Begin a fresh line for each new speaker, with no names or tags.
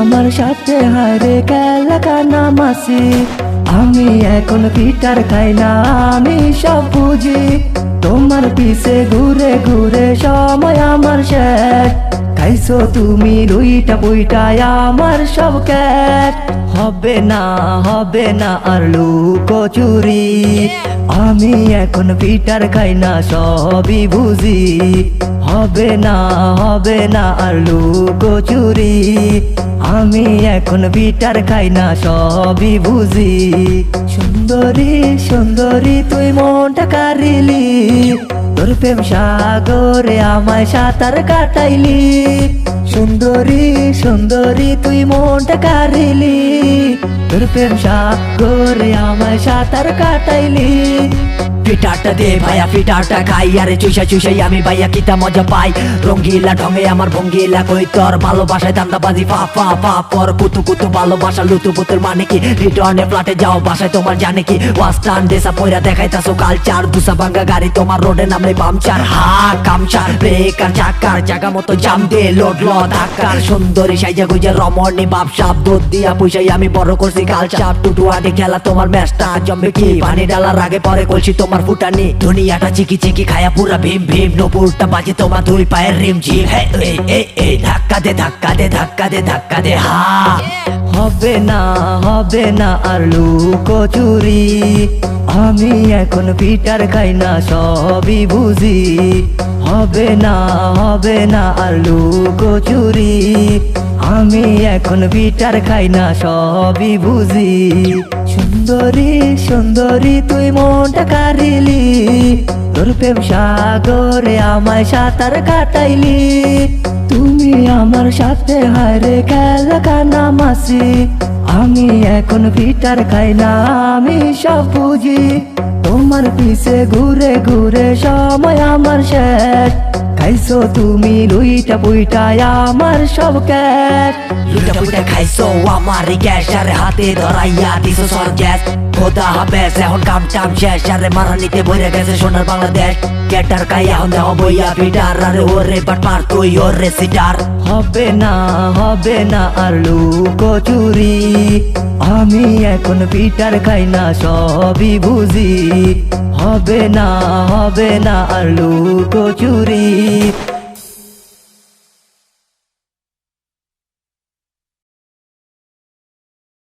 আমার সাথে হায়রে খেলা কানা মাসি। আমি এখন পিটার খাই না, আমি সব বুঝি। তোমার পিছে ঘুরে ঘুরে সময় আমার শেষ। খাইছো তুমি লুইটা পুইটা আমার সব ক্যাট। হবে না আর লুকোচুরি। আমি এখন পিটার খাই না, সবই বুঝি। হবে না আর লুকোচুরি। আমি এখন পিটার খাই না, সবই বুঝি। সুন্দরী সুন্দরী তুই মনটা কারিলি, তোর প্রেম সাগরে আমায় সাঁতার কাটাইলি। সুন্দরী সুন্দরী তুই মনটা কারিলি, তোর প্রেম সাগরে আমায় সাঁতার কাটাইলি।
পিঠাটা দে ভাইয়া পিঠাটা খাই, আরে চুষা চুষাই আমি ভাইয়া কিতা মজা পাই। রঙ্গিলা ঢঙে আমার ভঙ্গিলা কই তোর, ভালোবাসায় দান্দাবাজি পা পা পা পর। কুতু কুতু ভালোবাসা লুতু পুতুর মানে কি, রিটার্নে ফ্ল্যাটে যাও বাসায় তোমার জানে কি। ওয়াস্টার্ন ডেসা পয়রা দেখাইতাছো কালচার, দুসা ভাঙ্গা গাড়ি তোমার রোডে নামলে পাংচার। হা কামচার ব্রেকার চাকার জায়গা মতো জাম দে লোড ল ধাক্কার। সুন্দরী সাইজা গুজে রমণী বাপসাপ, দুধ দিয়া পয়সাই আমি বড় করছি কালচার। টুটু আগে খেলা তোমার ম্যাচটা জমবে কি, পানি ডালার আগে পরে কলছি তোমার ফুটানি। দুনিয়াটা চিকি চিকি খায়া পুরা ভীম ভীম, নপুরটা বাজে তোমার দুই পায়ের রিম ঝিম। এই ধাক্কা দে ধাক্কা দে ধাক্কা দে ধাক্কা দে হা।
হবে না আর লুকোচুরি। আমি এখন পিটার খাই না, সবই বুঝি। হবে না আর লুকোচুরি। আমি এখন পিটার খাই না, সবই বুঝি। সুন্দরী সুন্দরী তুই মনটা কারিলি, তোর প্রেম সাগরে আমায় সাঁতার কাটাইলি। তুমি আমার সাথে হায়রে খেলা কানা মাসি। আমি এখন পিটার খাই না, আমি সব বুঝি। তোমার পিছে ঘুরে ঘুরে সময় আমার শেষ। খাইছো তুমি লুইটা পুইটা আমার সব ক্যাট।
লুটা পুটা খাইছো আমার গ্যাস, আরে হাতে ধরাইয়া দিছো সরগ্যাস। খোদা হাফেজ এখন কাম টাম শেষ, আরে মারা নিতে বইরে গেছে সোনার বাংলাদেশ। ক্যাটার কাই এখন দেহ বইয়া পিটার, আরে ওরে বাট পার তুই ওরে সিটার।
হবে না আর লুকোচুরি। আমি এখন পিটার খাই না, সবই বুঝি। হবে না আর লুকোচুরি।